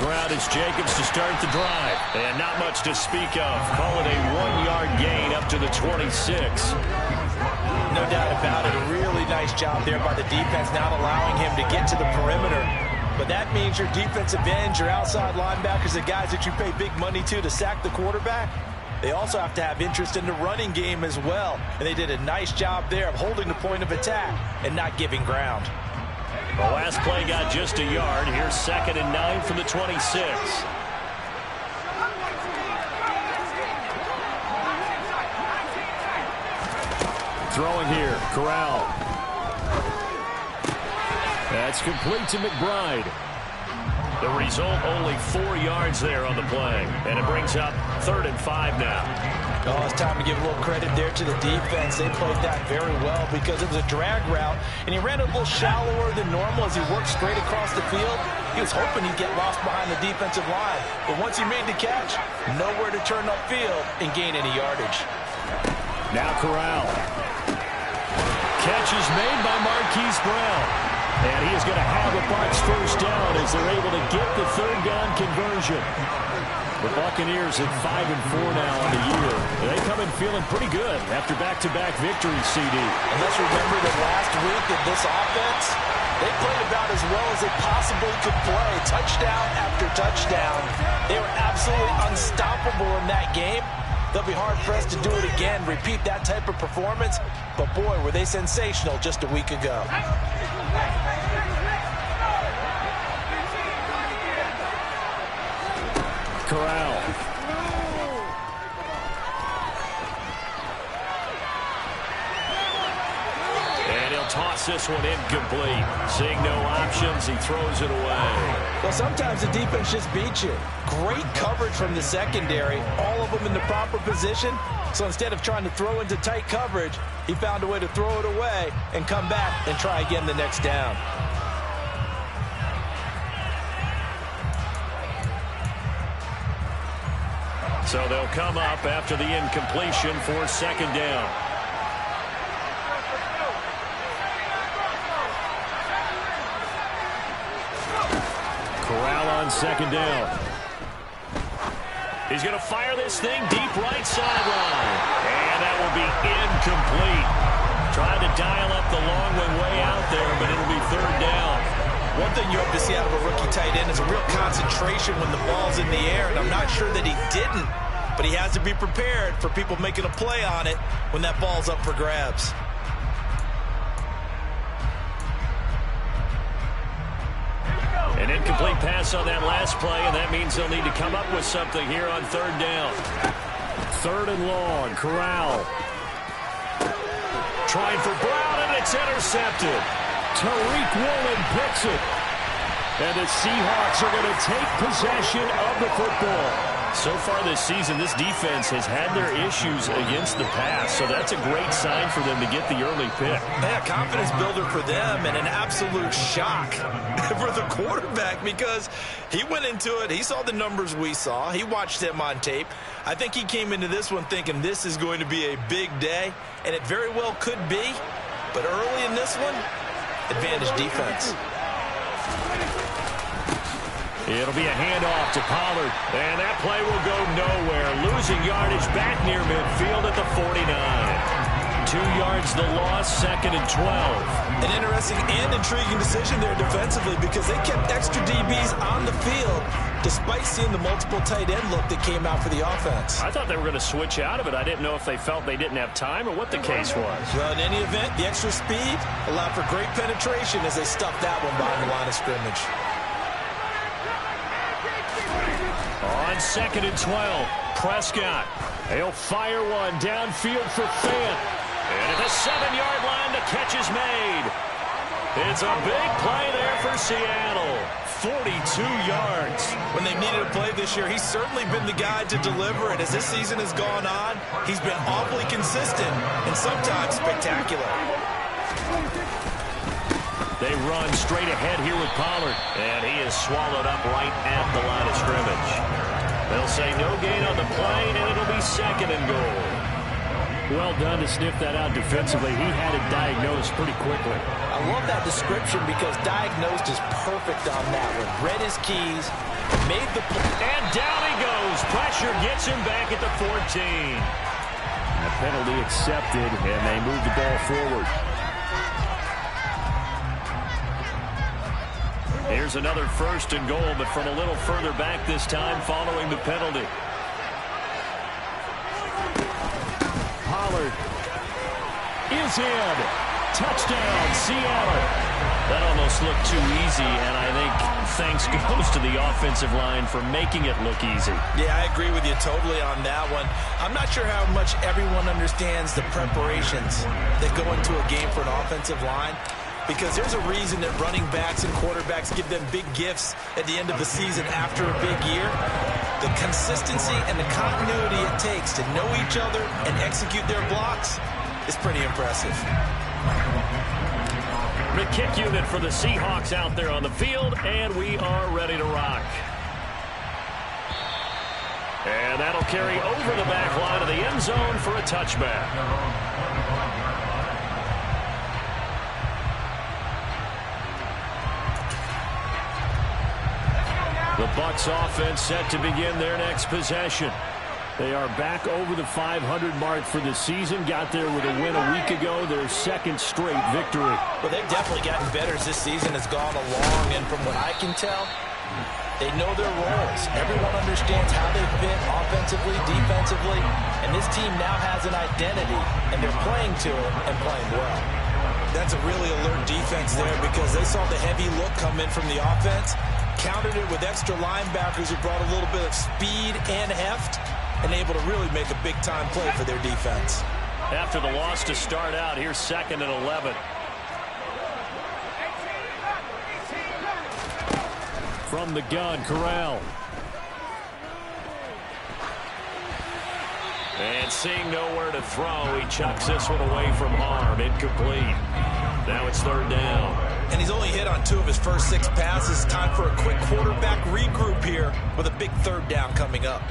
ground is Jacobs to start the drive. And not much to speak of. Call it a 1-yard gain up to the 26. No doubt about it. A really nice job there by the defense, not allowing him to get to the perimeter. But that means your defensive ends, your outside linebackers, the guys that you pay big money to sack the quarterback, they also have to have interest in the running game as well. And they did a nice job there of holding the point of attack and not giving ground. The last play got just a yard. Here's 2nd and 9 from the 26. Throwing here, Corral. That's complete to McBride. The result, only 4 yards there on the play. And it brings up 3rd and 5 now. Oh, it's time to give a little credit there to the defense. They played that very well because it was a drag route, and he ran a little shallower than normal as he worked straight across the field. He was hoping he'd get lost behind the defensive line. But once he made the catch, nowhere to turn upfield and gain any yardage. Now Corral. Catch is made by Marquise Brown. And he is going to have a Bucs first down as they're able to get the 3rd down conversion. The Buccaneers at 5-4 now on the year. They come in feeling pretty good after back-to-back victories, CD. And let's remember that last week that this offense, they played about as well as they possibly could play. Touchdown after touchdown. They were absolutely unstoppable in that game. They'll be hard-pressed to do it again, repeat that type of performance. But, boy, were they sensational just a week ago. Corral. And he'll toss this one incomplete. Seeing no options, he throws it away. Well, sometimes the defense just beats you. Great coverage from the secondary, all of them in the proper position. So instead of trying to throw into tight coverage, he found a way to throw it away and come back and try again the next down. So they'll come up after the incompletion for 2nd down. Corral on 2nd down. He's going to fire this thing deep right sideline. And that will be incomplete. Trying to dial up the long way out there, but it'll be 3rd down. One thing you hope to see out of a rookie tight end is a real concentration when the ball's in the air, and I'm not sure that he didn't, but he has to be prepared for people making a play on it when that ball's up for grabs. An incomplete pass on that last play, and that means they'll need to come up with something here on 3rd down. 3rd and long, Corral. Trying for Brown, and it's intercepted. Tariq Woolen picks it. And the Seahawks are going to take possession of the football. So far this season, this defense has had their issues against the pass, so that's a great sign for them to get the early pick. Yeah, confidence builder for them and an absolute shock for the quarterback because he went into it, he saw the numbers we saw, he watched them on tape. I think he came into this one thinking this is going to be a big day, and it very well could be, but early in this one, advantage defense. It'll be a handoff to Pollard, and that play will go nowhere. Losing yardage back near midfield at the 49. 2 yards the loss, 2nd and 12. An interesting and intriguing decision there defensively because they kept extra DBs on the field despite seeing the multiple tight end look that came out for the offense. I thought they were going to switch out of it. I didn't know if they felt they didn't have time or what the case was. Well, in any event, the extra speed allowed for great penetration as they stuffed that one behind the line of scrimmage. On 2nd and 12, Prescott. He'll fire one downfield for Fant. And at the 7-yard line, the catch is made. It's a big play there for Seattle. 42 yards. When they needed a play this year, he's certainly been the guy to deliver it. As this season has gone on, he's been awfully consistent and sometimes spectacular. They run straight ahead here with Pollard, and he is swallowed up right at the line of scrimmage. They'll say no gain on the play, and it'll be 2nd and goal. Well done to sniff that out defensively. He had it diagnosed pretty quickly. I love that description because diagnosed is perfect on that one. Read his keys, made the play. And down he goes. Pressure gets him back at the 14. And a penalty accepted, and they move the ball forward. Here's another 1st and goal, but from a little further back this time following the penalty. Pollard is in. Touchdown, Seattle. That almost looked too easy, and I think thanks goes to the offensive line for making it look easy. Yeah, I agree with you totally on that one. I'm not sure how much everyone understands the preparations that go into a game for an offensive line, because there's a reason that running backs and quarterbacks give them big gifts at the end of the season after a big year. The consistency and the continuity it takes to know each other and execute their blocks is pretty impressive. The kick unit for the Seahawks out there on the field, and we are ready to rock. And that'll carry over the back line of the end zone for a touchback. The Bucs offense set to begin their next possession. They are back over the 500 mark for the season. Got there with a win a week ago, their 2nd straight victory. Well, they've definitely gotten better as this season has gone along, and from what I can tell, they know their roles. Everyone understands how they fit offensively, defensively, and this team now has an identity, and they're playing to it and playing well. That's a really alert defense there because they saw the heavy look come in from the offense, countered it with extra linebackers who brought a little bit of speed and heft, and able to really make a big-time play for their defense. After the loss to start out, here's 2nd and 11. From the gun, Corral. And seeing nowhere to throw, he chucks this one away from harm. Incomplete. Now it's 3rd down. And he's only hit on 2 of his first 6 passes. Time for a quick quarterback regroup here with a big 3rd down coming up.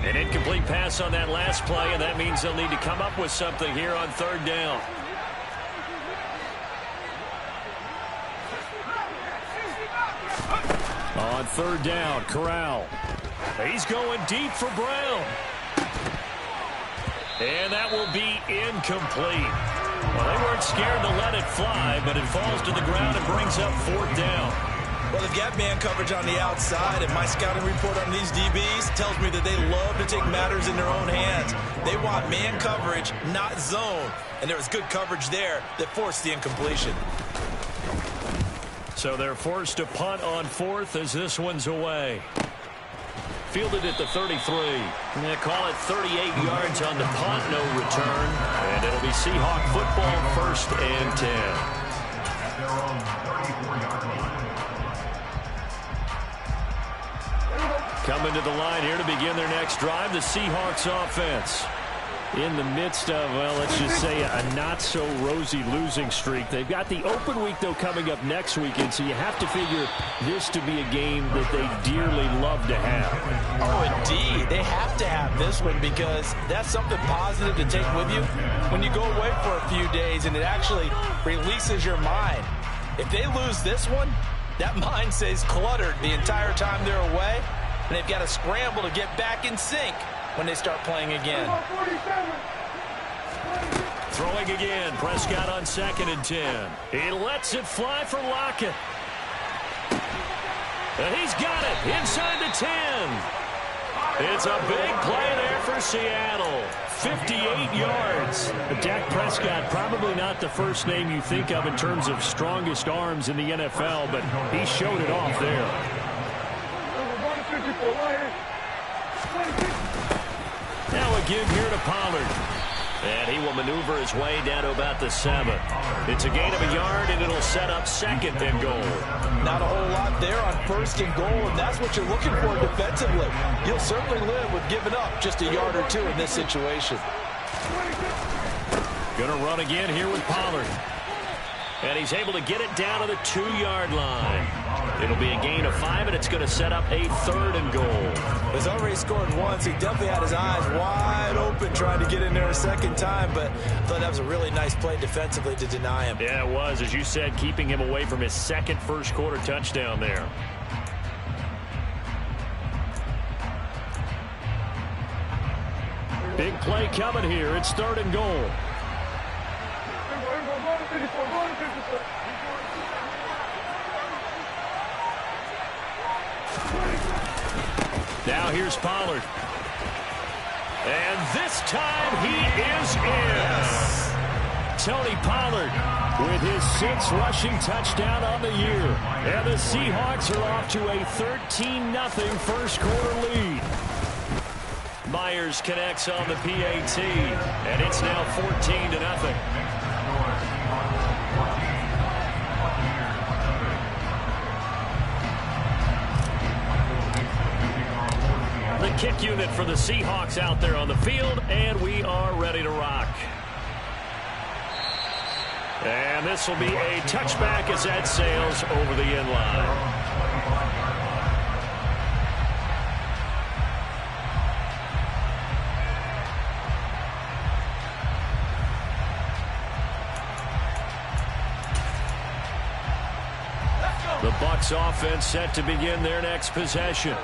An incomplete pass on that last play, and that means they'll need to come up with something here on 3rd down. On 3rd down, Corral. He's going deep for Brown. And that will be incomplete. Well, they weren't scared to let it fly, but it falls to the ground and brings up 4th down. Well, they've got man coverage on the outside, and my scouting report on these DBs tells me that they love to take matters in their own hands. They want man coverage, not zone. And there was good coverage there that forced the incompletion. So they're forced to punt on 4th as this one's away. Fielded at the 33. They call it 38 yards on the punt, no return. And it'll be Seahawk football, 1st and 10. Coming to the line here to begin their next drive, the Seahawks offense. In the midst of, well, let's just say a not-so-rosy losing streak. They've got the open week, though, coming up next weekend, so you have to figure this to be a game that they dearly love to have. Oh, indeed. They have to have this one because that's something positive to take with you when you go away for a few days, and it actually releases your mind. If they lose this one, that mind stays cluttered the entire time they're away, and they've got to scramble to get back in sync when they start playing again. Throwing again, Prescott on 2nd and 10. He lets it fly for Lockett. And he's got it inside the 10. It's a big play there for Seattle. 58 yards. Dak Prescott, probably not the first name you think of in terms of strongest arms in the NFL, but he showed it off there. Now a give here to Pollard. And he will maneuver his way down to about the 7. It's a gain of a yard, and it'll set up 2nd and goal. Not a whole lot there on 1st and goal, and that's what you're looking for defensively. You'll certainly live with giving up just a yard or 2 in this situation. Going to run again here with Pollard. And he's able to get it down to the 2-yard line. It'll be a gain of 5, and it's going to set up a 3rd and goal. He's already scored once. He definitely had his eyes wide open trying to get in there a second time, but I thought that was a really nice play defensively to deny him. Yeah, it was, as you said, keeping him away from his second first-quarter touchdown there. Big play coming here. It's 3rd and goal. Now here's Pollard. And this time he is in. Tony Pollard with his 6th rushing touchdown on the year. And the Seahawks are off to a 13-0 first-quarter lead. Myers connects on the PAT, and it's now 14-0. The kick unit for the Seahawks out there on the field, and we are ready to rock. And this will be a touchback as that sails over the end line. The Bucs offense set to begin their next possession.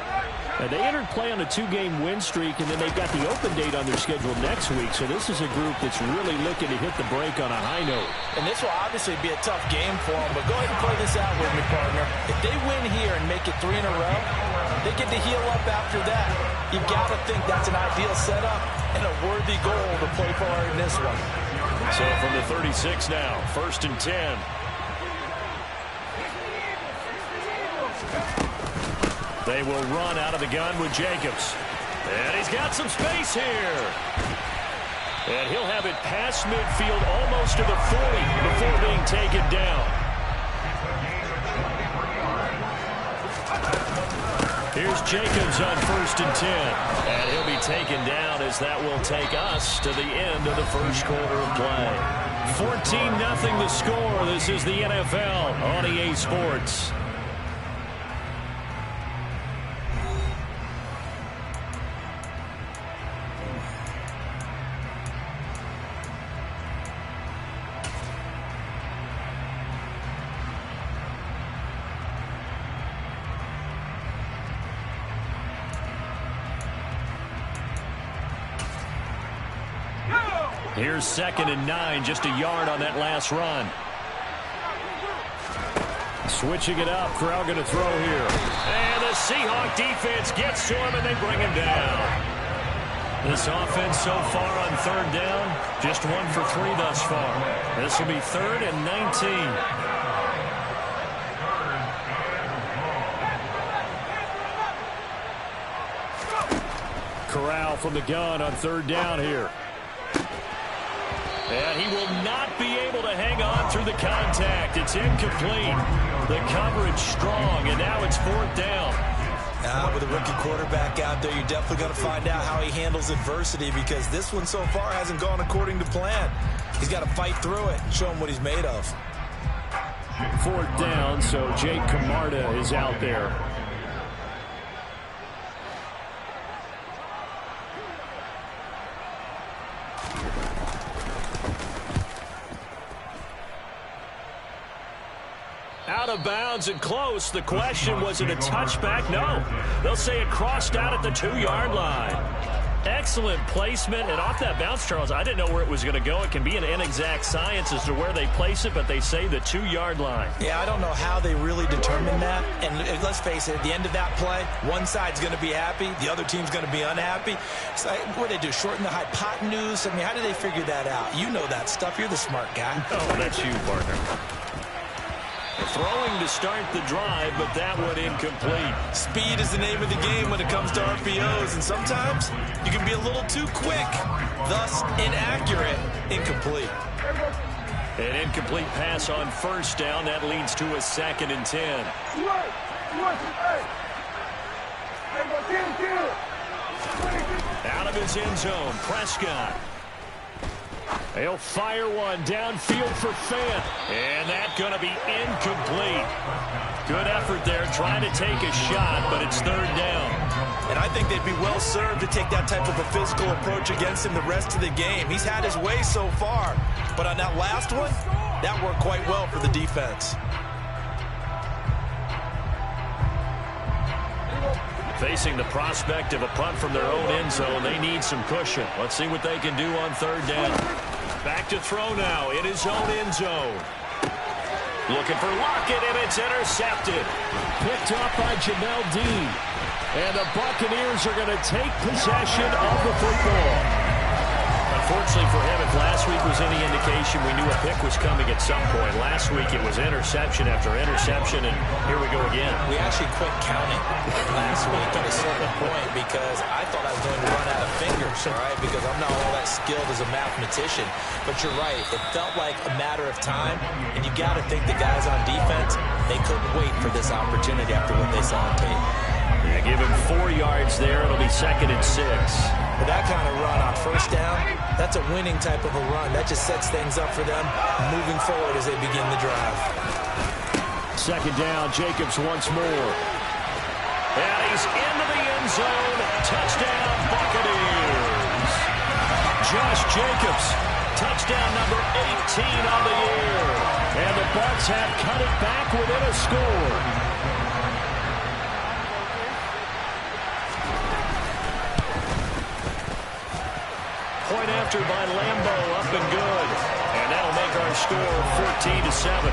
They entered play on a 2-game win streak, and then they've got the open date on their schedule next week. So this is a group that's really looking to hit the break on a high note. And this will obviously be a tough game for them, but go ahead and play this out with me, partner. If they win here and make it 3 in a row, they get to heal up after that. You've got to think that's an ideal setup and a worthy goal to play for in this one. So from the 36 now, 1st and 10. They will run out of the gun with Jacobs. And he's got some space here. And he'll have it past midfield almost to the 40 before being taken down. Here's Jacobs on 1st and 10. And he'll be taken down as that will take us to the end of the first quarter of play. 14-0 the score. This is the NFL on EA Sports. Here's 2nd and 9, just a yard on that last run. Switching it up, Corral going to throw here. And the Seahawk defense gets to him, and they bring him down. This offense so far on 3rd down, just 1 for 3 thus far. This will be 3rd and 19. Corral from the gun on 3rd down here. And he will not be able to hang on through the contact. It's incomplete. The coverage strong, and now it's 4th down. With a rookie quarterback out there, you're definitely going to find out how he handles adversity, because this one so far hasn't gone according to plan. He's got to fight through it and show him what he's made of. 4th down, so Jake Camarda is out there. Out of bounds and close. The question, was it a touchback? No. They'll say it crossed out at the 2-yard line. Excellent placement. And off that bounce, Charles, I didn't know where it was going to go. It can be an inexact science as to where they place it, but they say the 2-yard line. Yeah, I don't know how they really determine that. And let's face it, at the end of that play, one side's going to be happy, the other team's going to be unhappy. So what do they do, shorten the hypotenuse? I mean, how do they figure that out? You know that stuff. You're the smart guy. Oh, that's you, partner. Throwing to start the drive, but that one incomplete. Speed is the name of the game when it comes to RPOs, and sometimes you can be a little too quick, thus inaccurate, incomplete. An incomplete pass on 1st down. That leads to a 2nd and 10. Out of his end zone, Prescott. He'll fire one downfield for Fant. And that's going to be incomplete. Good effort there, trying to take a shot, but it's third down. And I think they'd be well served to take that type of a physical approach against him the rest of the game. He's had his way so far, but on that last one, that worked quite well for the defense. Facing the prospect of a punt from their own end zone, they need some cushion. Let's see what they can do on third down. Back to throw now in his own end zone. Looking for Lockett, and it's intercepted. Picked up by Jamel Dean. And the Buccaneers are going to take possession of the football. Unfortunately for him, if last week was any indication, we knew a pick was coming at some point. Last week it was interception after interception, and here we go again. We actually quit counting last week at a certain point because I thought I was going to run out of fingers, all right, because I'm not all that skilled as a mathematician. But you're right, it felt like a matter of time, and you got to think the guys on defense, they couldn't wait for this opportunity after what they saw on tape. Yeah, give him 4 yards there. It'll be 2nd and 6. With that kind of run on first down, that's a winning type of a run. That just sets things up for them moving forward as they begin the drive. 2nd down, Jacobs once more. And he's into the end zone. Touchdown, Buccaneers. Josh Jacobs, touchdown number 18 on the year. And the Bucs have cut it back within a score. Point after by Lambo, up and good. And that'll make our score 14-7.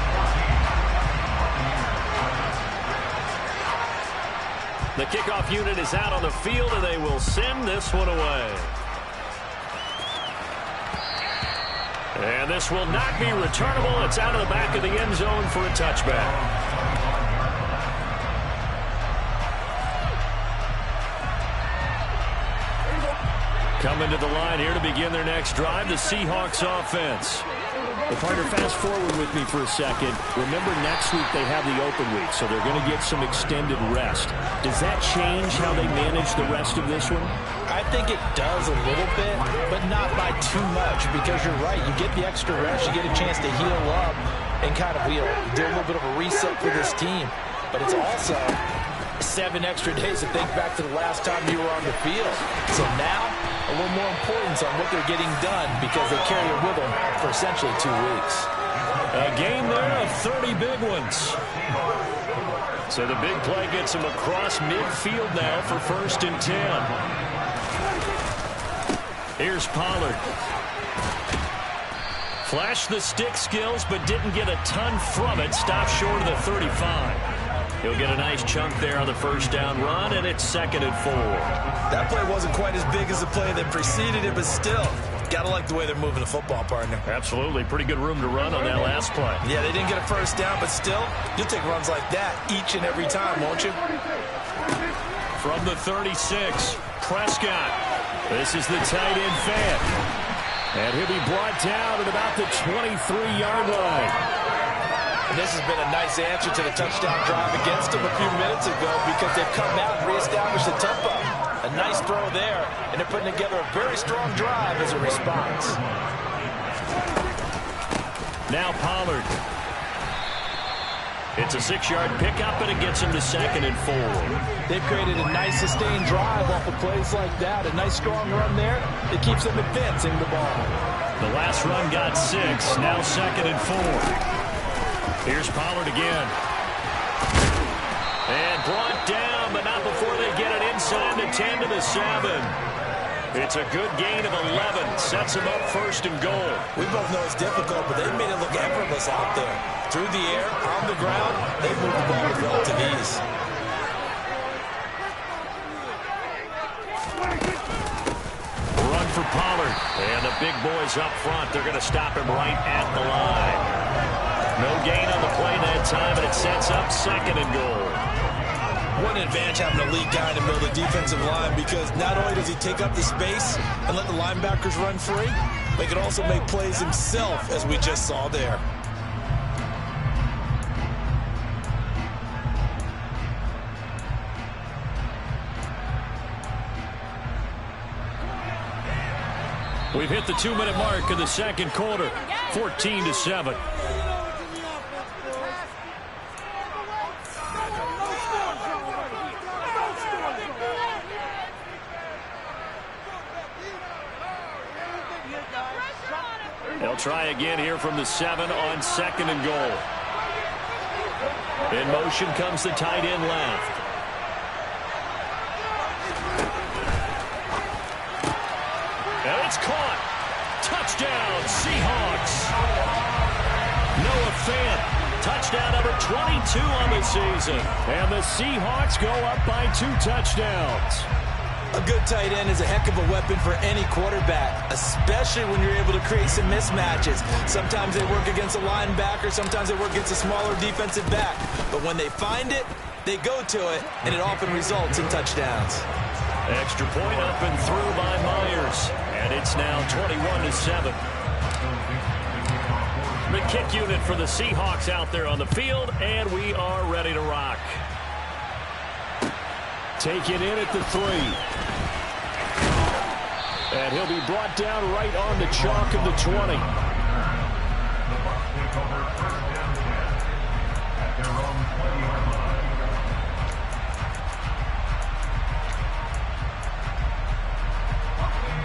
The kickoff unit is out on the field, and they will send this one away. And this will not be returnable. It's out of the back of the end zone for a touchback. Coming to the line here to begin their next drive, the Seahawks offense. Well, partner, fast forward with me for a second. Remember, next week they have the open week, so they're going to get some extended rest. Does that change how they manage the rest of this one? I think it does a little bit, but not by too much, because you're right. You get the extra rest, you get a chance to heal up and kind of do a little bit of a reset for this team. But it's also 7 extra days to think back to the last time you were on the field. So now, a little more importance on what they're getting done because they carry it with them for essentially 2 weeks. A game there of 30 big ones. So the big play gets him across midfield now for 1st and 10. Here's Pollard. Flashed the stick skills, but didn't get a ton from it. Stopped short of the 35. He'll get a nice chunk there on the first down run, and it's 2nd and 4. That play wasn't quite as big as the play that preceded it, but still, got to like the way they're moving the football, partner. Absolutely. Pretty good room to run on that last play. Yeah, they didn't get a first down, but still, you'll take runs like that each and every time, won't you? From the 36, Prescott. This is the tight end fan. And he'll be brought down at about the 23-yard line. And this has been a nice answer to the touchdown drive against them a few minutes ago because they've come out and reestablished the tempo. A nice throw there, and they're putting together a very strong drive as a response. Now Pollard. It's a 6-yard pickup, and it gets him to 2nd and 4. They've created a nice sustained drive off of plays like that. A nice strong run there. It keeps them advancing the ball. The last run got 6, now 2nd and 4. Here's Pollard again. And brought down, but not before they get it inside the 10 to the 7. It's a good gain of 11. Sets them up 1st and goal. We both know it's difficult, but they've made it look effortless out there. Through the air, on the ground, they've moved the ball with relative ease. Run for Pollard. And the big boys up front. They're going to stop him right at the line. No gain on the play that time, and it sets up 2nd and goal. What an advantage having a lead guy in the middle of the defensive line because not only does he take up the space and let the linebackers run free, but he can also make plays himself, as we just saw there. We've hit the 2-minute mark of the 2nd quarter, 14-7. They'll try again here from the 7 on 2nd and goal. In motion comes the tight end left. And it's caught. Touchdown, Seahawks. Noah Fant. Touchdown number 22 on the season. And the Seahawks go up by 2 touchdowns. A good tight end is a heck of a weapon for any quarterback, especially when you're able to create some mismatches. Sometimes they work against a linebacker, sometimes they work against a smaller defensive back. But when they find it, they go to it, and it often results in touchdowns. Extra point up and through by Myers. And it's now 21-7. The kick unit for the Seahawks out there on the field, and we are ready to rock. Take it in at the 3. And he'll be brought down right on the chalk of the 20.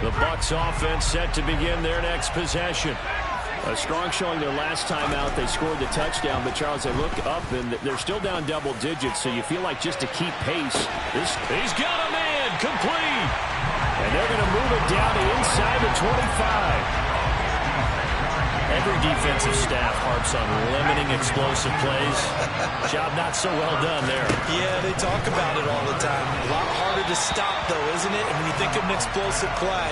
The Bucs offense set to begin their next possession. A strong showing their last time out. They scored the touchdown, but Charles, they look up and they're still down double digits, so you feel like just to keep pace. He's got a man, complete. And they're going to move it down to inside the 25. Every defensive staff harps on limiting explosive plays. Job not so well done there. Yeah, they talk about it all the time. A lot harder to stop, though, isn't it? And when you think of an explosive play,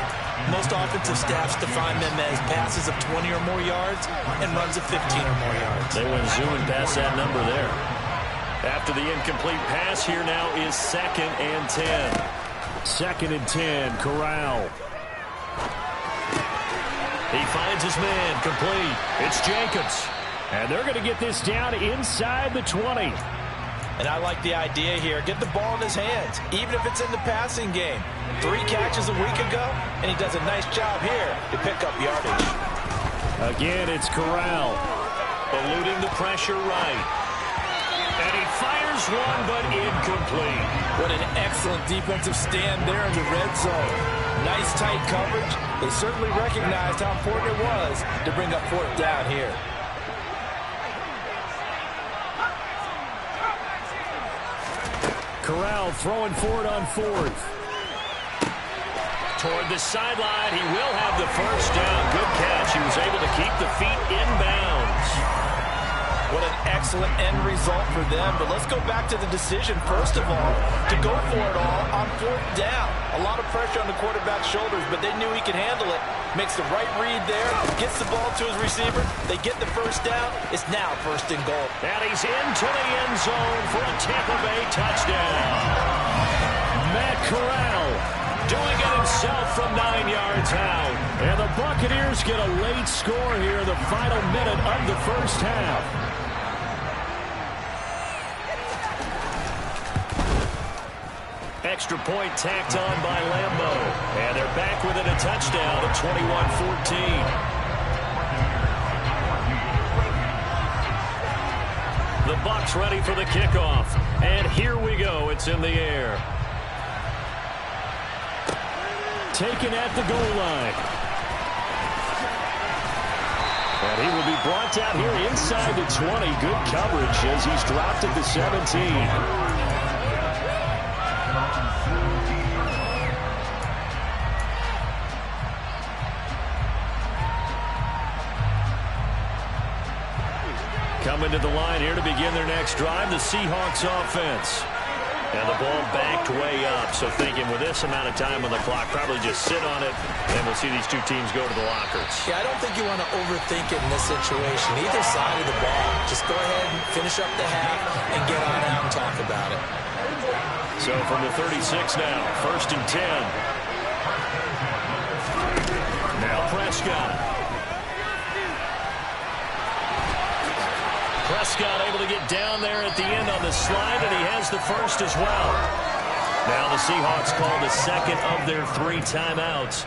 most offensive staffs define them as passes of 20 or more yards and runs of 15 or more yards. They went zooming past that number there. After the incomplete pass, here now is 2nd and 10. 2nd and 10, Corral. He finds his man, complete. It's Jacobs. And they're going to get this down inside the 20. And I like the idea here. Get the ball in his hands, even if it's in the passing game. 3 catches a week ago, and he does a nice job here to pick up yardage. Again, it's Corral. Eluding the pressure right. And he fires one, but incomplete. What an excellent defensive stand there in the red zone. Nice tight coverage. They certainly recognized how important it was to bring up 4th down here. Corral throwing for it on 4th. Toward the sideline, he will have the first down. Good catch. He was able to keep the feet inbounds. What an excellent end result for them. But let's go back to the decision, first of all, to go for it all on 4th down. A lot of pressure on the quarterback's shoulders, but they knew he could handle it. Makes the right read there, gets the ball to his receiver. They get the first down. It's now 1st and goal. And he's into the end zone for a Tampa Bay touchdown. Matt Corral doing it himself from 9 yards out. And the Buccaneers get a late score here in the final minute of the first half. Extra point tacked on by Lambeau. And they're back within a touchdown at 21-14. The Bucs ready for the kickoff. And here we go. It's in the air. Taken at the goal line. And he will be brought down here inside the 20. Good coverage as he's dropped at the 17. Coming to the line here to begin their next drive, the Seahawks offense. And the ball backed way up, so thinking with this amount of time on the clock, probably just sit on it, and we'll see these two teams go to the lockers. Yeah, I don't think you want to overthink it in this situation. Either side of the ball, just go ahead and finish up the half and get on out and talk about it. So from the 36 now, 1st and 10. Now Prescott. Prescott able to get down there at the end on the slide, and he has the first as well. Now the Seahawks call the 2nd of their 3 timeouts,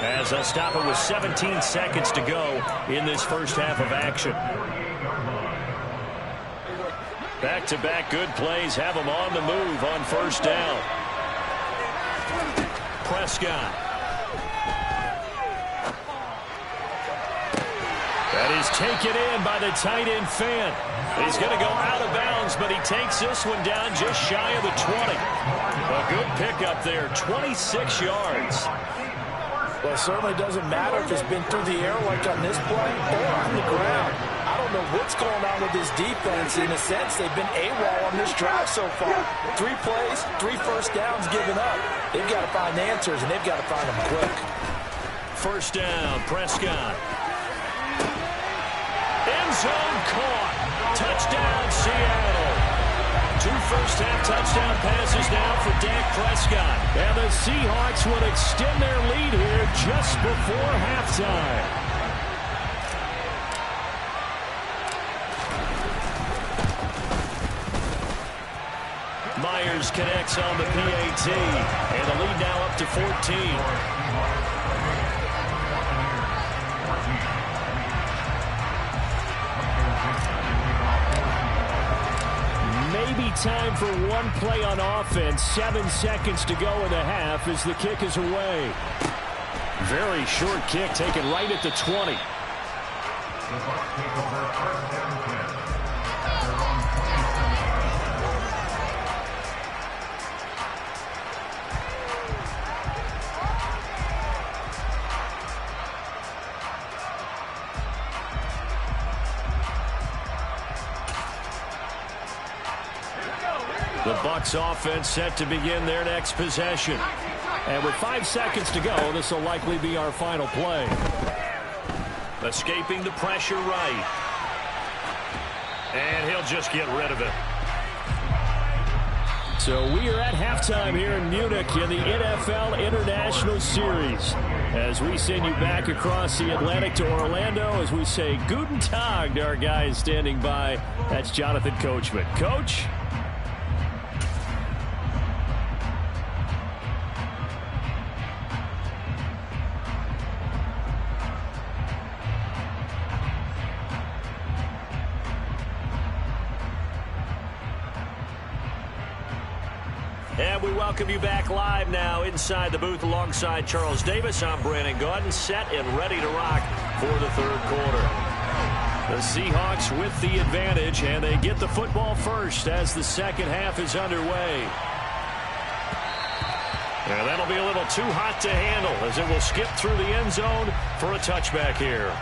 as they'll stop it with 17 seconds to go in this first half of action. Back-to-back good plays have them on the move on 1st down. Prescott. That is taken in by the tight end fan. He's going to go out of bounds, but he takes this one down just shy of the 20. A good pickup there, 26 yards. Well, it certainly doesn't matter if it's been through the air like on this play or on the ground. I don't know what's going on with this defense. In a sense, they've been AWOL on this drive so far. 3 plays, 3 first downs given up. They've got to find answers, and they've got to find them quick. First down, Prescott. End zone caught. Touchdown, Seattle. 2 first-half touchdown passes now for Dak Prescott. And the Seahawks would extend their lead here just before halftime. Myers connects on the PAT. And the lead now up to 14. Maybe time for one play on offense. 7 seconds to go in the half as the kick is away. Very short kick taken right at the 20. The Bucs offense set to begin their next possession. And with 5 seconds to go, this will likely be our final play. Escaping the pressure right. And he'll just get rid of it. So we are at halftime here in Munich in the NFL International Series. As we send you back across the Atlantic to Orlando, as we say Guten Tag to our guys standing by. That's Jonathan Coachman. Coach? And we welcome you back live now inside the booth alongside Charles Davis. I'm Brandon Gaudin, set and ready to rock for the third quarter. The Seahawks with the advantage, and they get the football first as the second half is underway. And that'll be a little too hot to handle as it will skip through the end zone for a touchback here.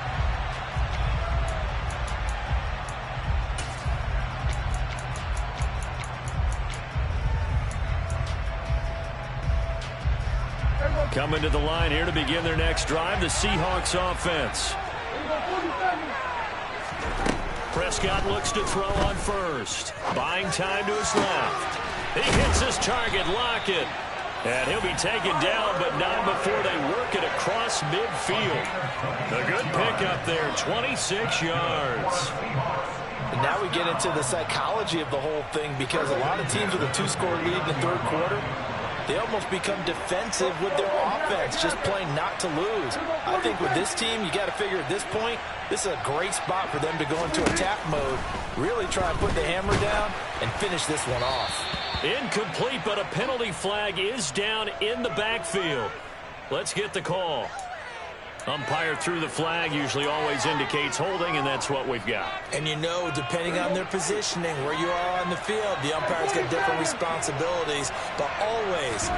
Coming to the line here to begin their next drive, the Seahawks offense. Prescott looks to throw on first. Buying time to his left. He hits his target, Lockett. And he'll be taken down, but not before they work it across midfield. A good pickup there, 26 yards. And now we get into the psychology of the whole thing, because a lot of teams with a 2-score lead in the third quarter, they almost become defensive with their offense, just playing not to lose. I think with this team, you got to figure at this point, this is a great spot for them to go into attack mode, really try and put the hammer down and finish this one off. Incomplete, but a penalty flag is down in the backfield. Let's get the call. Umpire threw the flag, usually always indicates holding, and that's what we've got. And you know, depending on their positioning, where you are on the field, the umpire's got different responsibilities, but always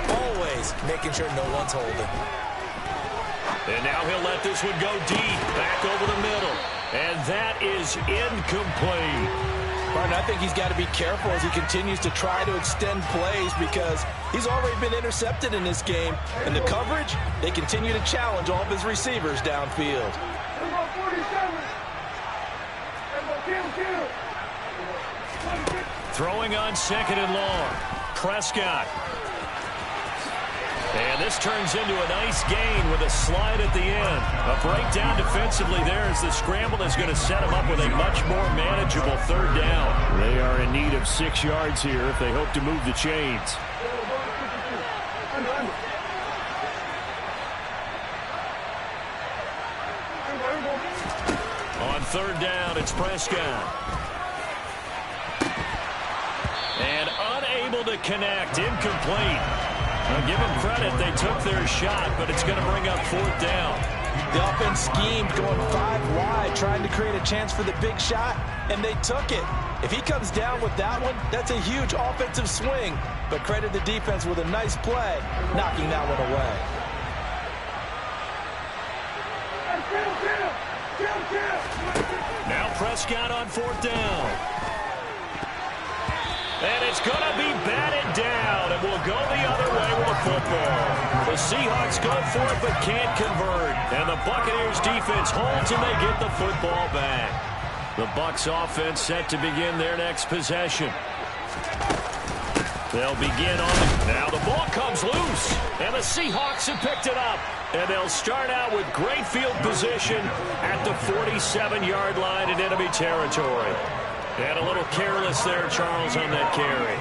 making sure no one's holding. And now he'll let this one go deep, back over the middle. And that is incomplete. Martin, I think he's got to be careful as he continues to try to extend plays, because he's already been intercepted in this game. And the coverage, they continue to challenge all of his receivers downfield. Throwing on second and long. Prescott. And this turns into a nice gain with a slide at the end. A breakdown defensively there as the scramble is going to set them up with a much more manageable third down. They are in need of 6 yards here if they hope to move the chains. On third down, it's Prescott. And unable to connect, incomplete. Now give them credit, they took their shot, but it's going to bring up fourth down. The offense schemed, going 5 wide, trying to create a chance for the big shot, and they took it. If he comes down with that one, that's a huge offensive swing. But credit the defense with a nice play, knocking that one away. Now Prescott on 4th down. And it's going to be batted down, and we'll go the other way with the football. The Seahawks go for it but can't convert. And the Buccaneers defense holds and they get the football back. The Bucs offense set to begin their next possession. They'll begin on it. Now the ball comes loose, and the Seahawks have picked it up. And they'll start out with great field position at the 47-yard line in enemy territory. And a little careless there, Charles, on that carry.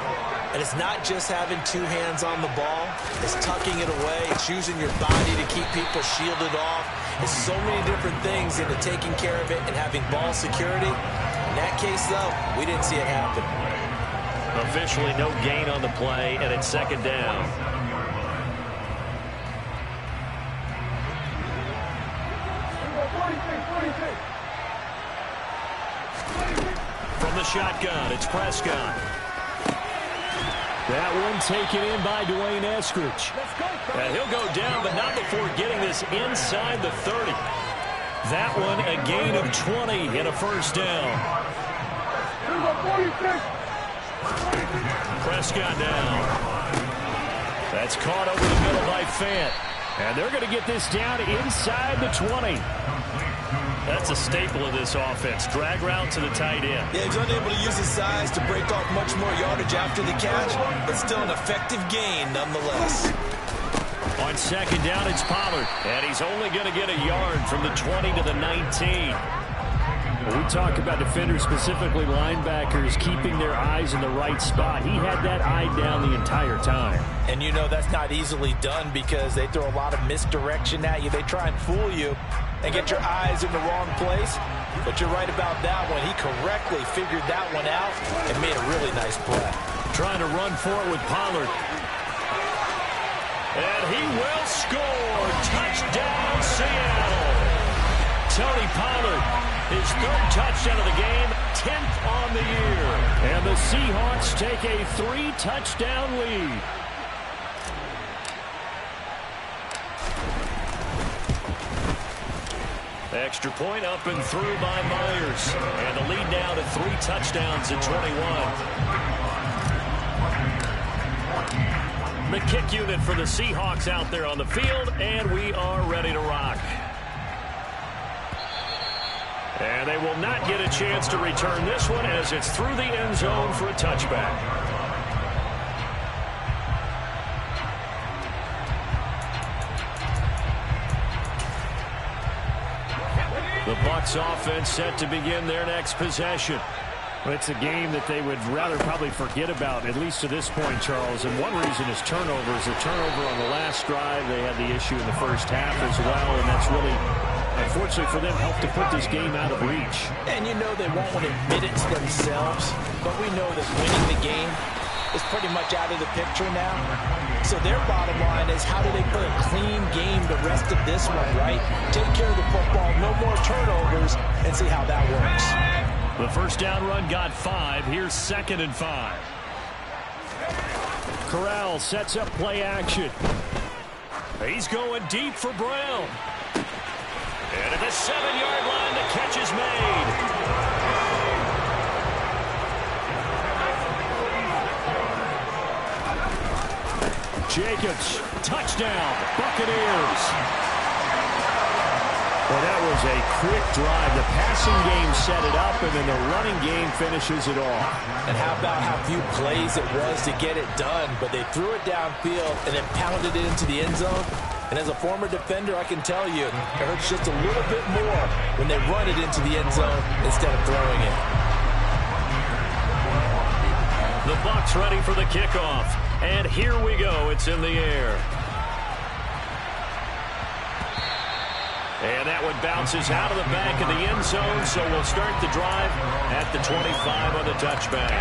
And it's not just having 2 hands on the ball. It's tucking it away. It's using your body to keep people shielded off. It's so many different things into taking care of it and having ball security. In that case, though, we didn't see it happen. Officially no gain on the play, and it's 2nd down. From the shotgun, it's Prescott. That one taken in by Dwayne Eskridge. And he'll go down, but not before getting this inside the 30. That one a gain of 20 and a 1st down. Prescott down. That's caught over the middle by Fant. And they're going to get this down inside the 20. That's a staple of this offense. Drag route to the tight end. Yeah, he's unable to use his size to break off much more yardage after the catch, but still an effective gain nonetheless. On 2nd down, it's Pollard. And he's only going to get a yard from the 20 to the 19. When we talk about defenders, specifically linebackers, keeping their eyes in the right spot, he had that eye down the entire time. And you know that's not easily done because they throw a lot of misdirection at you. They try and fool you and get your eyes in the wrong place. But you're right about that one. He correctly figured that one out and made a really nice play. Trying to run for it with Pollard. And he will score. Touchdown, Seattle. Tony Pollard, his 3rd touchdown of the game, 10th on the year. And the Seahawks take a 3-touchdown lead. Extra point up and through by Myers. And the lead now to 3 touchdowns at 21. The kick unit for the Seahawks out there on the field, and we are ready to rock. And they will not get a chance to return this one as it's through the end zone for a touchback. The Bucs offense set to begin their next possession. It's a game that they would rather probably forget about, at least to this point, Charles. And one reason is turnovers. A turnover on the last drive. They had the issue in the first half as well, and that's really, unfortunately for them, helped to put this game out of reach. And you know they won't want to admit it to themselves, but we know that winning the game is pretty much out of the picture now. So their bottom line is, how do they play a clean game the rest of this one, right? Take care of the football, no more turnovers, and see how that works. The first down run got 5. Here's 2nd and 5. Corral sets up play action. He's going deep for Brown. And at the 7-yard line, the catch is made. Jacobs, touchdown, Buccaneers. Well, that was a quick drive. The passing game set it up, and then the running game finishes it off. And how about how few plays it was to get it done, but they threw it downfield and then pounded it into the end zone. And as a former defender, I can tell you, it hurts just a little bit more when they run it into the end zone instead of throwing it. The Bucs ready for the kickoff. And here we go. It's in the air. And that one bounces out of the back of the end zone, so we'll start the drive at the 25 on the touchback.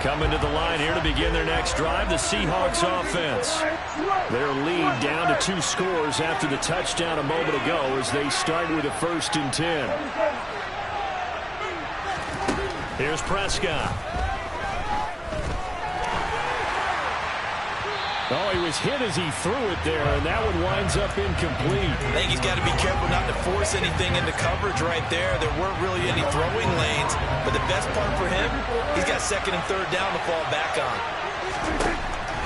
Coming to the line here to begin their next drive, the Seahawks offense. Their lead down to 2 scores after the touchdown a moment ago as they start with a 1st and 10. Here's Prescott. Oh, he was hit as he threw it there, and that one winds up incomplete. I think he's got to be careful not to force anything into coverage right there. There weren't really any throwing lanes, but the best part for him, he's got 2nd and 3rd down to fall back on.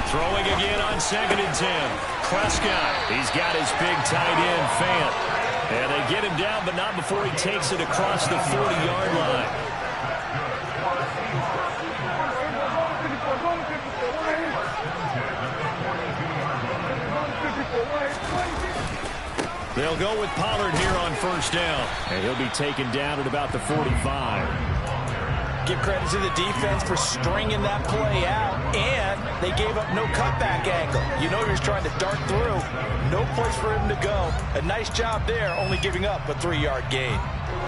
Throwing again on 2nd and 10. Prescott, he's got his big tight end, Fant. And they get him down, but not before he takes it across the 40-yard line. They'll go with Pollard here on 1st down. And he'll be taken down at about the 45. Give credit to the defense for stringing that play out, and they gave up no cutback angle. You know he was trying to dart through. No place for him to go. A nice job there, only giving up a 3-yard gain.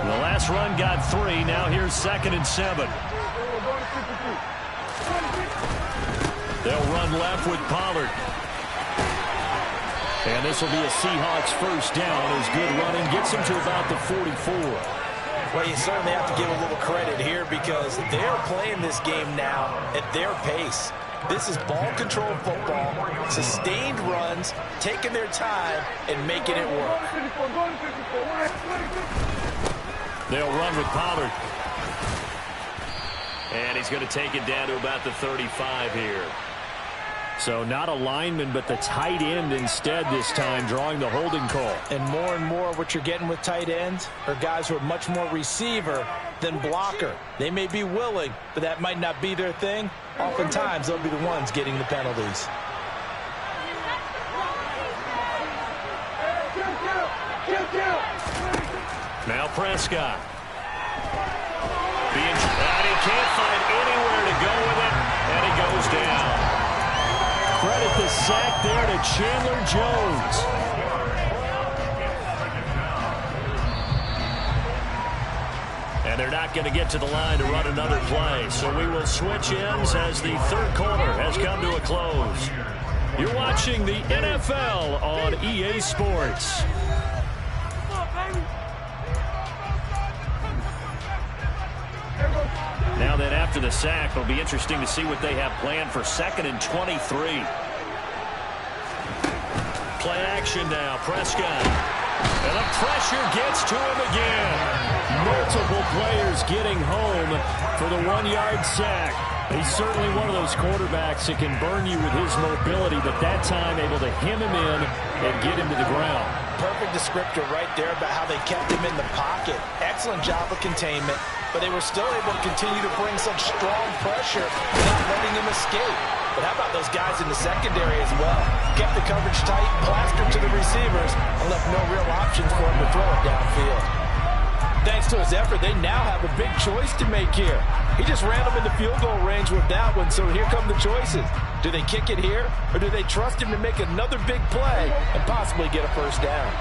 The last run got 3. Now here's 2nd and 7. They'll run left with Pollard. And this will be a Seahawks 1st down as good running gets them to about the 44. Well, you certainly have to give a little credit here because they're playing this game now at their pace. This is ball control football, sustained runs, taking their time and making it work. They'll run with Pollard. And he's going to take it down to about the 35 here. So not a lineman, but the tight end instead this time, drawing the holding call. And more what you're getting with tight ends are guys who are much more receiver than blocker. They may be willing, but that might not be their thing. Oftentimes, they'll be the ones getting the penalties. Now Prescott. And he can't find anywhere to go with it, and he goes down. Credit the sack there to Chandler Jones. And they're not going to get to the line to run another play. So we will switch ends as the 3rd quarter has come to a close. You're watching the NFL on EA Sports. Now then, after the sack, it'll be interesting to see what they have planned for 2nd and 23. Play action now, Prescott. And the pressure gets to him again. Multiple players getting home for the 1-yard sack. He's certainly one of those quarterbacks that can burn you with his mobility, but that time able to hem him in and get him to the ground. Perfect descriptor right there about how they kept him in the pocket. Excellent job of containment, but they were still able to continue to bring such strong pressure without letting him escape. But how about those guys in the secondary as well? Kept the coverage tight, plastered to the receivers, and left no real options for him to throw it downfield. Thanks to his effort, they now have a big choice to make here. He just ran them into field goal range with that one, so here come the choices. Do they kick it here, or do they trust him to make another big play and possibly get a 1st down?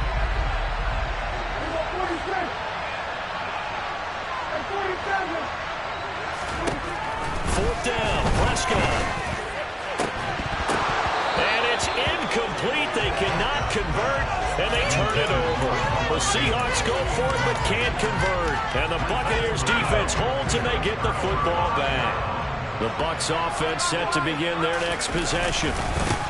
Fourth down, Prescott. And it's incomplete. They cannot convert, and they turn it over. The Seahawks go for it, but can't convert. And the Buccaneers defense holds, and they get the football back. The Bucs offense set to begin their next possession.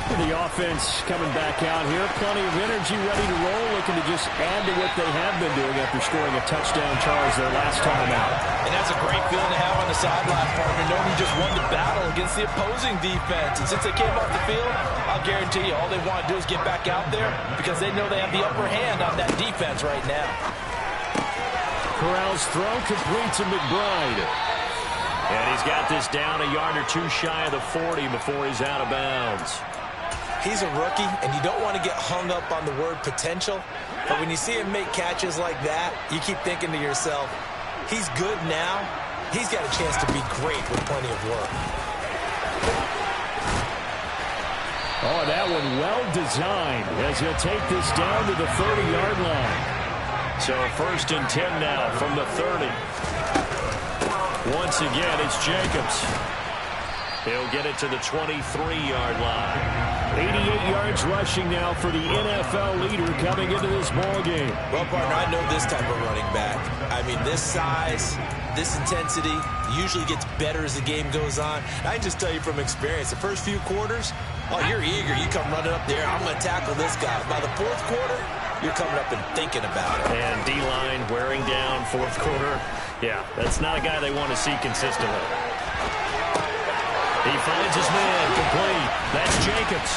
The offense coming back out here. Plenty of energy, ready to roll, looking to just add to what they have been doing after scoring a touchdown charge their last time out. And that's a great feeling to have on the sideline, partner, knowing you just won the battle against the opposing defense. And since they came off the field, I'll guarantee you all they want to do is get back out there because they know they have the upper hand on that defense right now. Corral's throw complete to McBride. And he's got this down a yard or 2 shy of the 40 before he's out of bounds. He's a rookie, and you don't want to get hung up on the word potential. But when you see him make catches like that, you keep thinking to yourself, he's good now. He's got a chance to be great with plenty of work. Oh, that one well designed as he'll take this down to the 30-yard line. So 1st and 10 now from the 30. Once again, it's Jacobs. He'll get it to the 23-yard line. 88 yards rushing now for the NFL leader coming into this ball game. Well, partner, I know this type of running back. I mean, this size, this intensity usually gets better as the game goes on. I can just tell you from experience, the first few quarters, oh, you're eager. You come running up there, I'm going to tackle this guy. By the fourth quarter, you're coming up and thinking about it. And D-line wearing down fourth quarter. Yeah, that's not a guy they want to see consistently. He finds his man complete. That's Jacobs.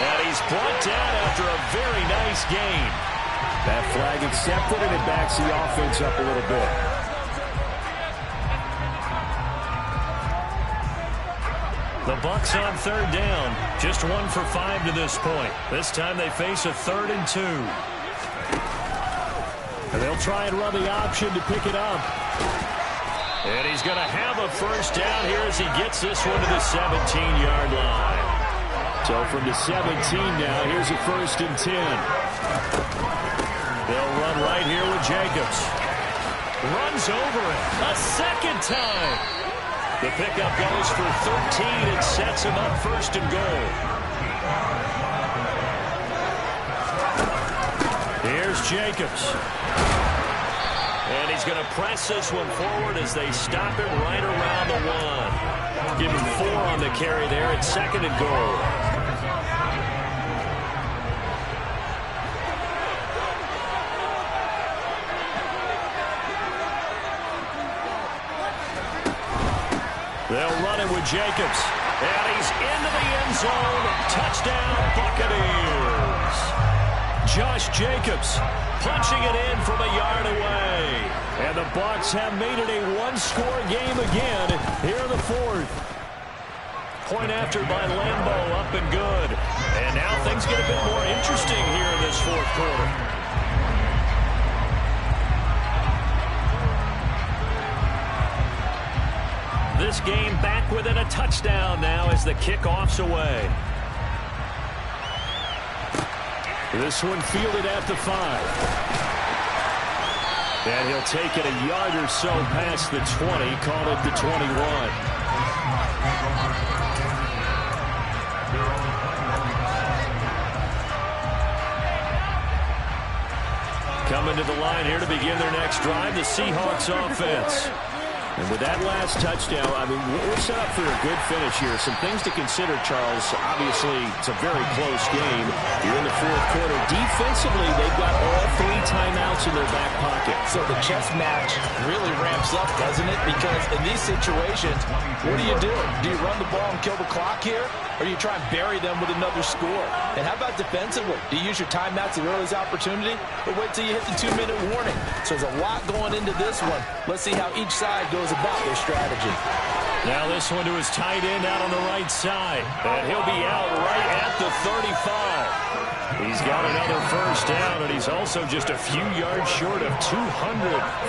And he's brought down after a very nice gain. That flag accepted, and it backs the offense up a little bit. The Bucs on third down. Just 1 for 5 to this point. This time they face a 3rd and 2. And they'll try and run the option to pick it up. And he's going to have a first down here as he gets this one to the 17-yard line. So from the 17 now, here's a 1st and 10. They'll run right here with Jacobs. Runs over it a second time. The pickup goes for 13 and sets him up 1st and goal. Here's Jacobs. And he's going to press this one forward as they stop him right around the 1. Give him 4 on the carry there at 2nd and goal. They'll run it with Jacobs. And he's into the end zone. Touchdown, Buccaneers. Josh Jacobs punching it in from a yard away. And the Bucs have made it a one-score game again here in the 4th. Point after by Lambeau, up and good. And now things get a bit more interesting here in this 4th quarter. This game back within a touchdown now as the kickoff's away. This one fielded at the 5. And he'll take it a yard or so past the 20, call it the 21. Coming to the line here to begin their next drive, the Seahawks offense. And with that last touchdown, I mean, we're set up for a good finish here. Some things to consider, Charles. Obviously, it's a very close game. You're in the 4th quarter. Defensively, they've got all 3 timeouts in their back pocket. So the chess match really ramps up, doesn't it? Because in these situations, what do you do? Do you run the ball and kill the clock here? Or do you try and bury them with another score? And how about defensively? Do you use your timeouts at earliest opportunity? Or wait till you hit the 2-minute warning? So there's a lot going into this one. Let's see how each side goes about their strategy. Now this one to his tight end out on the right side. And he'll be out right at the 35. He's got another first down, and he's also just a few yards short of 200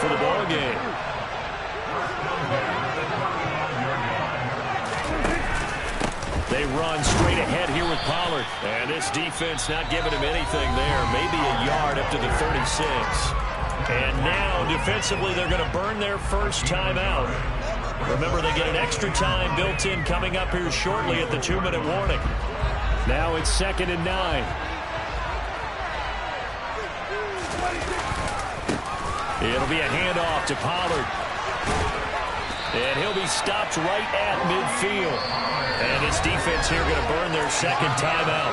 for the ball game. They run straight ahead here with Pollard. And this defense not giving him anything there. Maybe a yard up to the 36. And now, defensively, they're going to burn their first timeout. Remember, they get an extra time built in coming up here shortly at the 2-minute warning. Now it's 2nd and 9. It'll be a handoff to Pollard. And he'll be stopped right at midfield. And this defense here going to burn their second timeout.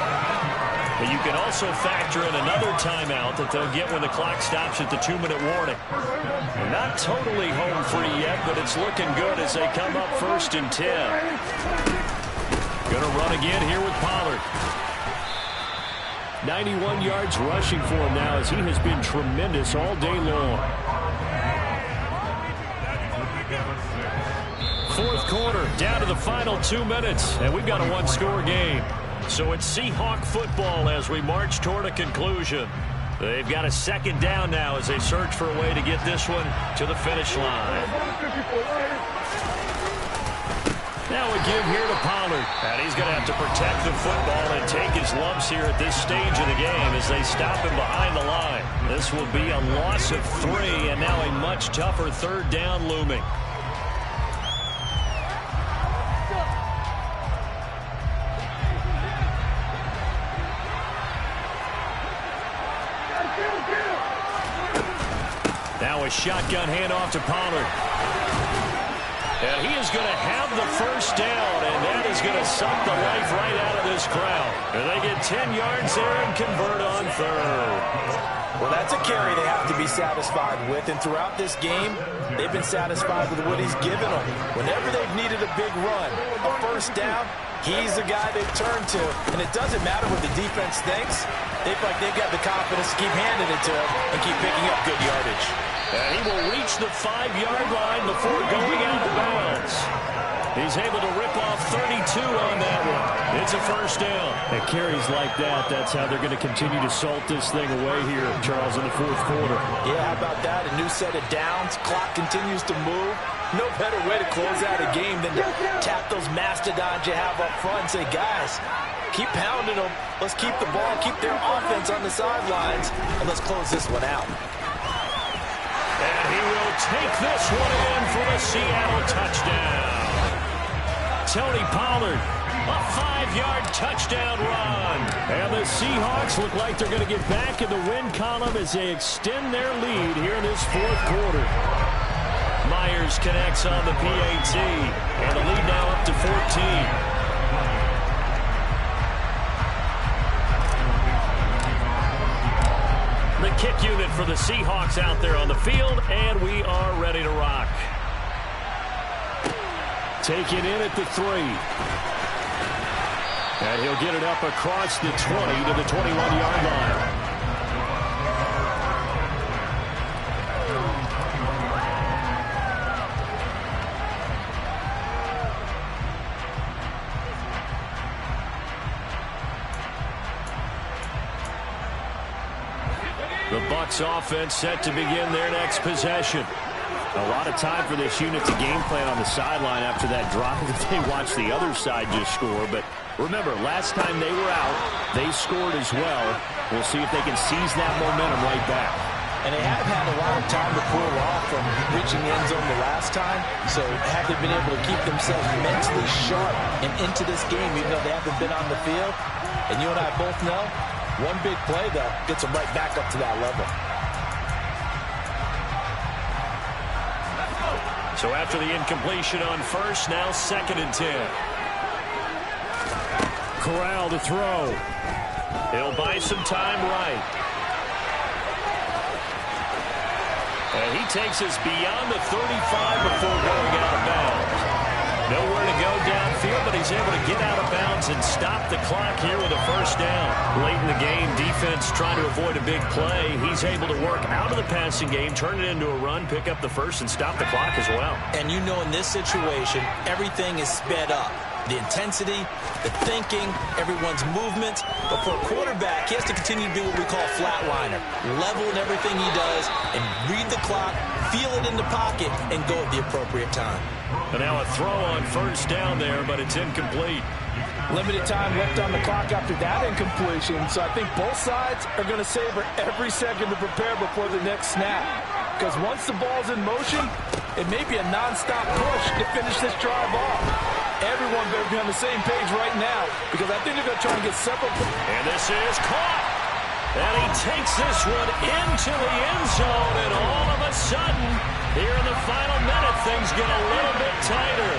But you can also factor in another timeout that they'll get when the clock stops at the 2-minute warning. They're not totally home free yet, but it's looking good as they come up 1st and 10. Going to run again here with Pollard. 91 yards rushing for him now as he has been tremendous all day long. 4th quarter, down to the final 2 minutes, and we've got a one-score game. So it's Seahawk football as we march toward a conclusion. They've got a 2nd down now as they search for a way to get this one to the finish line. Now a give here to Pollard. And he's going to have to protect the football and take his lumps here at this stage of the game as they stop him behind the line. This will be a loss of 3, and now a much tougher 3rd down looming. Now a shotgun handoff to Pollard. And he is going to have the first down, and that is going to suck the life right out of this crowd. And they get 10 yards there and convert on third. Well, that's a carry they have to be satisfied with, and throughout this game, they've been satisfied with what he's given them. Whenever they've needed a big run, a first down, he's the guy they've turned to. And it doesn't matter what the defense thinks. They feel like they've got the confidence to keep handing it to him and keep picking up good yardage. And he will reach the 5-yard line before going out of bounds. He's able to rip off 32 on that one. It's a first down. At carries like that, that's how they're going to continue to salt this thing away here, Charles, in the fourth quarter. Yeah, how about that? A new set of downs. Clock continues to move. No better way to close out a game than to tap those mastodons you have up front and say, guys, keep pounding them. Let's keep the ball, keep their offense on the sidelines, and let's close this one out. And he will take this one in for the Seattle touchdown. Tony Pollard, a 5-yard touchdown run. And the Seahawks look like they're going to get back in the win column as they extend their lead here in this fourth quarter. Myers connects on the PAT, and the lead now up to 14. The kick unit for the Seahawks out there on the field, and we are ready to rock. Taken in at the 3. And he'll get it up across the 20 to the 21-yard line. The Bucs offense set to begin their next possession. A lot of time for this unit to game plan on the sideline after that drive that they watched the other side just score. But remember, last time they were out, they scored as well. We'll see if they can seize that momentum right back. And they have had a lot of time to pull off from reaching the end zone the last time. So have they been able to keep themselves mentally sharp and into this game, even though they haven't been on the field? And you and I both know, one big play, though, gets them right back up to that level. So after the incompletion on first, now 2nd and 10. Corral to throw. He'll buy some time right. And he takes us beyond the 35 before going out of bounds. Nowhere to go downfield, but he's able to get out of bounds and stop the clock here with a first down. Late in the game, defense trying to avoid a big play. He's able to work out of the passing game, turn it into a run, pick up the first, and stop the clock as well. And you know in this situation, everything is sped up. The intensity, the thinking, everyone's movement. But for a quarterback, he has to continue to do what we call flatliner. Level in everything he does and read the clock, feel it in the pocket, and go at the appropriate time. And now a throw on first down there, but it's incomplete. Limited time left on the clock after that incompletion, so I think both sides are going to savor every second to prepare before the next snap. Because once the ball's in motion, it may be a non-stop push to finish this drive off. Everyone better be on the same page right now, because I think they're going to try to get several. And this is caught. And he takes this one into the end zone, and all of a sudden, here in the final minute, things get a little bit tighter.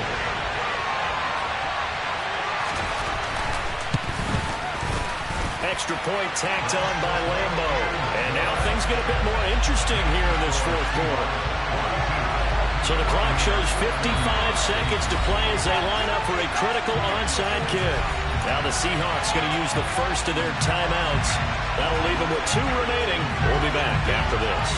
Extra point tacked on by Lambo. And now things get a bit more interesting here in this fourth quarter. So the clock shows 55 seconds to play as they line up for a critical onside kick. Now the Seahawks going to use the first of their timeouts. That'll leave them with 2 remaining. We'll be back after this.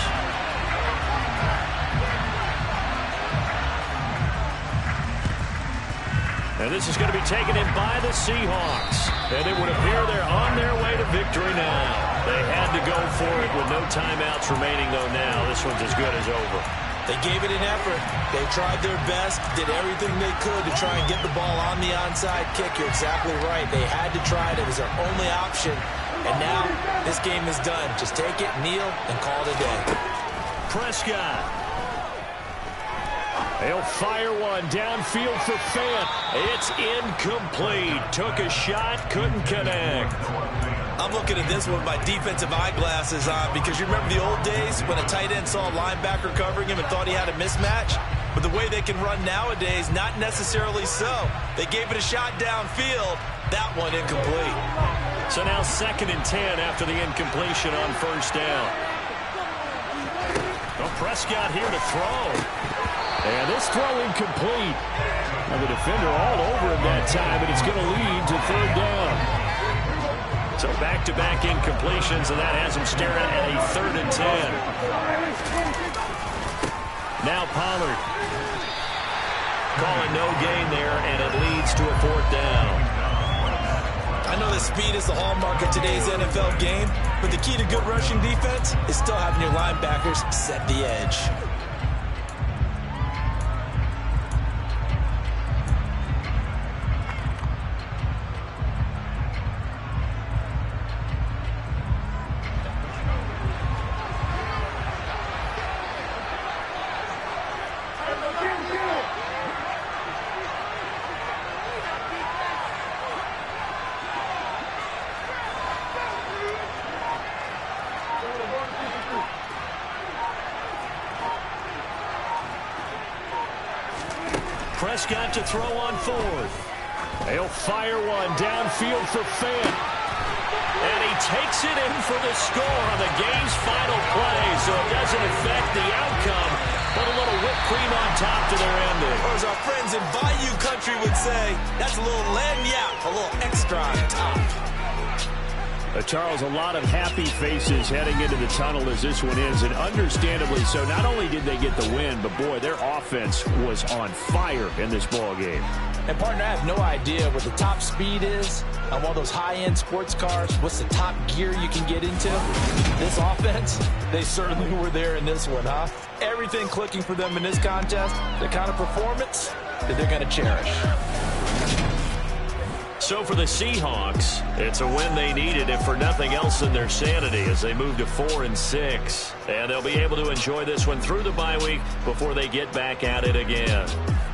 And this is going to be taken in by the Seahawks. And it would appear they're on their way to victory now. They had to go for it with no timeouts remaining, though now. This one's as good as over. They gave it an effort. They tried their best, did everything they could to try and get the ball on the onside kick. You're exactly right. They had to try it. It was their only option. And now this game is done. Just take it, kneel, and call it a day. Prescott. He'll fire one downfield for Fant. It's incomplete. Took a shot, couldn't connect. A I'm looking at this one with my defensive eyeglasses on because you remember the old days when a tight end saw a linebacker covering him and thought he had a mismatch? But the way they can run nowadays, not necessarily so. They gave it a shot downfield. That one incomplete. So now 2nd and 10 after the incompletion on first down. Well, Prescott here to throw. And this throw incomplete. Now the defender all over him that time, and it's going to lead to 3rd down. So back-to-back incompletions, and that has him staring at a 3rd and 10. Now Pollard. Calling no gain there, and it leads to a 4th down. I know that speed is the hallmark of today's NFL game, but the key to good rushing defense is still having your linebackers set the edge. Prescott to throw on 4th. They'll fire one downfield for Fant. And he takes it in for the score on the game's final play, so it doesn't affect the outcome, but a little whipped cream on top to their ending. Or as our friends in Bayou Country would say, that's a little lagniappe, a little extra on top. Charles, a lot of happy faces heading into the tunnel as this one ends, and understandably so. Not only did they get the win, but boy, their offense was on fire in this ball game. And partner, I have no idea what the top speed is on one of those high-end sports cars. What's the top gear you can get into? This offense, they certainly were there in this one, huh? Everything clicking for them in this contest, the kind of performance that they're going to cherish. So for the Seahawks, it's a win they needed, if for nothing else than their sanity, as they move to 4-6. And they'll be able to enjoy this one through the bye week before they get back at it again.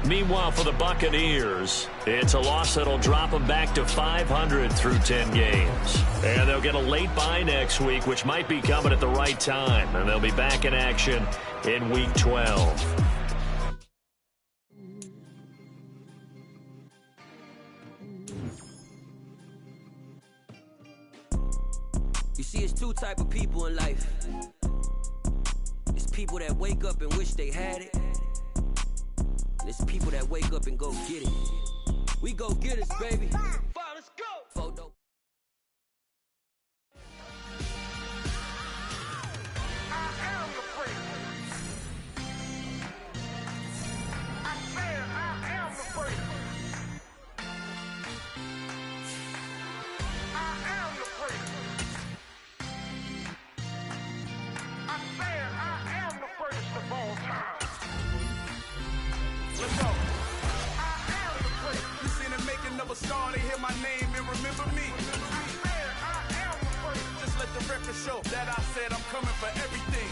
Meanwhile, for the Buccaneers, it's a loss that'll drop them back to 500 through 10 games. And they'll get a late bye next week, which might be coming at the right time. And they'll be back in action in Week 12. You see, it's two type of people in life. It's people that wake up and wish they had it. And it's people that wake up and go get it. We go get it, baby. Let's go. Photo. Star, they hear my name and remember me. Just let the record show that I said I'm coming for everything.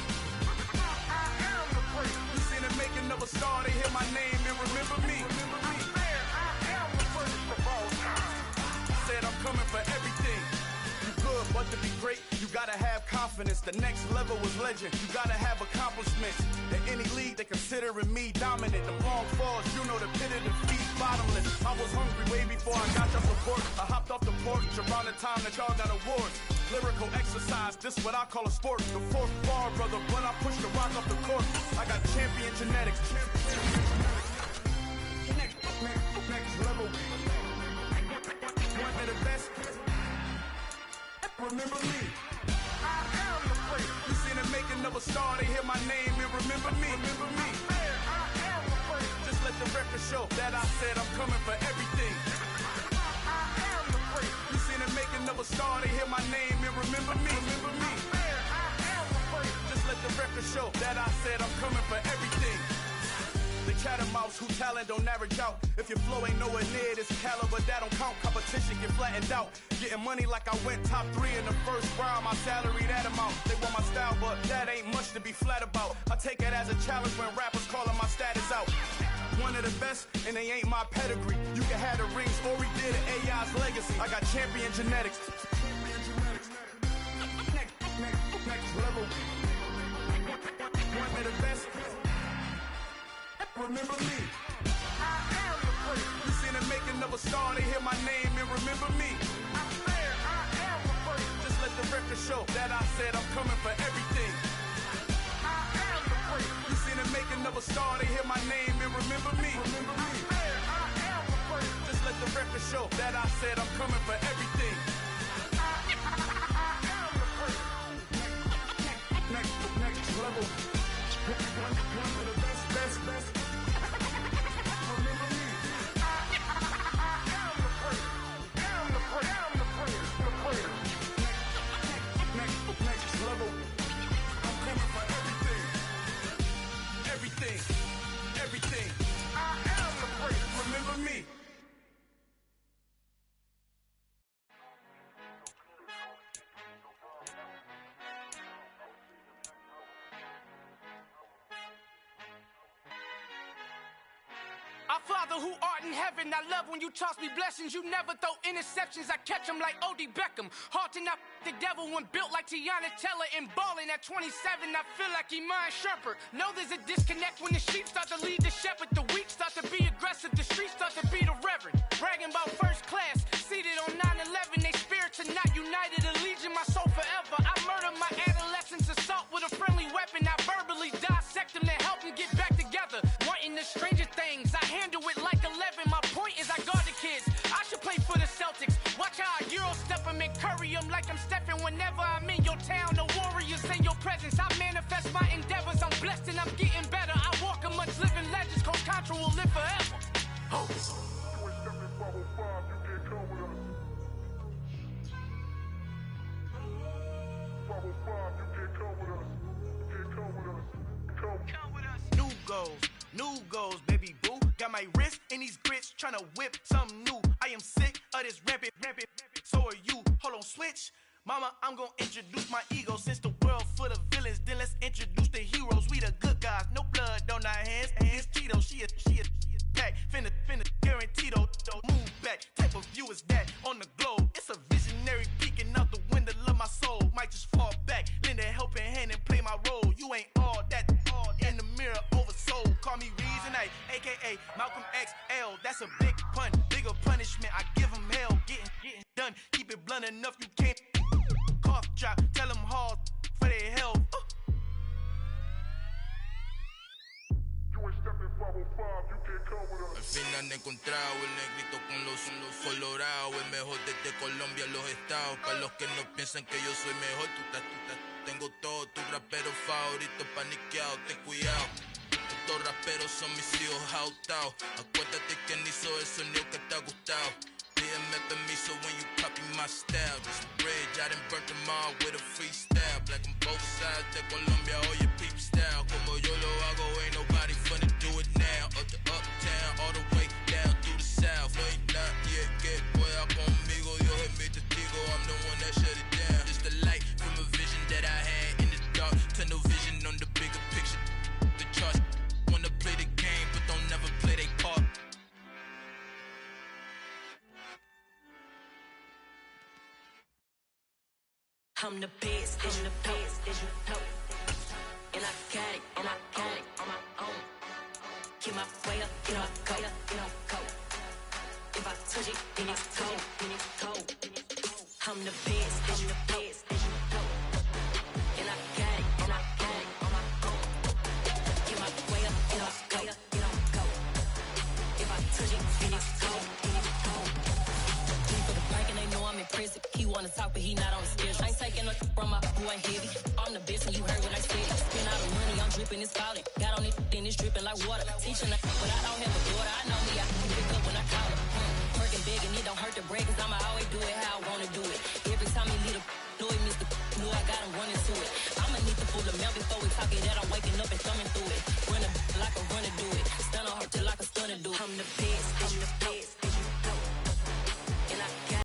You seen the making of a star, they hear my name and remember me. Said I'm coming for everything. You good, but to be great, you gotta have confidence. The next level was legend. You gotta have accomplishments. In any league, they considering me dominant. The long falls, you know the pit of defeat, bottomless. I was hungry way before I got your support. I hopped off the porch around the time that y'all got awards. Lyrical exercise, this what I call a sport. The fourth bar, brother, when I push the rock off the court. I got champion genetics. Next level. One of the best. Remember me. I am the place. You seen the making of a star, they hear my name and remember me. Remember me. I am the place. Just let the record show that I said I'm coming for everything. I am the place. You seen the making of a star, they hear my name and remember me. Remember me. I am the place. Just let the record show that I said I'm coming for everything. The catamounts who talent don't average out. If your flow ain't nowhere near this caliber, that don't count. Competition get flattened out. Getting money like I went top 3 in the first round. My salary that amount. They want my style, but that ain't much to be flat about. I take it as a challenge when rappers calling my status out. One of the best, and they ain't my pedigree. You can have the rings, or we did an AI's legacy. I got champion genetics. level. One of the best. Remember me. I am the place. You seen the making of a star, they hear my name and remember me. I said I am the place. Just let the record show that I said I'm coming for everything. I am the place. You seen the making of a star, they hear my name and remember me. Remember me. I said I am the place. Just let the record show that I said I'm coming for everything. I am the place. Next level. One of the best. Remember me. I am the place. Am the place. The place. Next level. I'm coming for everything. Everything. I am the place. Remember me. Our Father who art in heaven, I love when you toss me blessings. You never throw interceptions, I catch them like O.D. Beckham. Hard to not the devil when built like Tiana Teller and balling at 27. I feel like Iman Shumpert. Know there's a disconnect when the sheep start to lead the shepherd. The weak start to be aggressive, the streets start to be the reverend. Bragging about first class, seated on 9/11. They spirits are not united, a legion, my soul forever. I murder my adolescence, assault with a friendly weapon. I verbally dissect them to help them get back together. Wanting the stranger things, I handle it like 11. My point is I guard the kids. I should play for the Celtics. Watch how I Euro step them and curry them like I'm stepping. Whenever I'm in your town, the Warriors in your presence. I manifest my endeavors. I'm blessed and I'm getting better. I walk amongst living legends. Coach Contra will live forever. Oh. New goals, baby boo. Got my wrist in these grits, tryna whip something new. I am sick of this rampant. So are you. Hold on, switch. Mama, I'm gonna introduce my ego. Since the world full of villains, then let's introduce the heroes. We the good guys, no blood on our hands. It's Tito, she a back. Finna guaranteed, move back. Type of view is that on the globe? It's a visionary peeking out the window of my soul. Might just fall back, lend a helping hand and play my role. You ain't all that, in the mirror oversold. Call me Reason A, aka Malcolm XL. That's a big pun, bigger punishment. I give him hell, getting done. Keep it blunt enough, you can't cough drop. Tell them hard for their health. Al fin han encontrado el negrito con los colorados, el mejor desde Colombia a los estados. Para los que no piensan que yo soy mejor, tengo todo, tu rapero favorito paniqueado, ten cuidado. Estos raperos son mis hijos jautados. Acuérdate quién hizo el sonido que te ha gustado. Pídeme permiso when you copy my style. This bridge, I done burnt them all with a freestyle. Black on both sides de Colombia, oye peep style. Como yo lo hago, ain't nobody finna do it now. Up to uptown, all the way down through the south. Ain't nadie que pueda conmigo, Dios es mi testigo. I'm the one that shut it down. Just the light from a vision that I had in the dark. Tunnel vision on the bigger picture. The charts wanna play the game, but don't never play their part. I'm the best, and the best, and you know. And I got it, and I got it on my own. Get my way up, get my go, get my go. If I touch it, then it's cold, then it's cold. I'm the best, and the best, and you know. And I got it, and I got it on my own. Get my way up, get my go, get my go. If I touch it, then it's cold, then it's cold. For the bank and they know I'm in prison. He wanna talk, but he not on the schedule. I ain't taking nothing from my boy, ain't heavy. I'm the best, and you heard what I said. Spend all the money, I'm dripping, it's falling. Got on it, then it's dripping like water. Teaching her, but I don't have a daughter. I know me, I can pick up when I call her. Working big, and it don't hurt to break, cause I'ma always do it how I wanna do it. Every time he lead a know it, Mr. Knew I got him running to it. I'ma need to pull the mail before we talk it that I'm waking up and thumbing through it. Run a like a runner do it.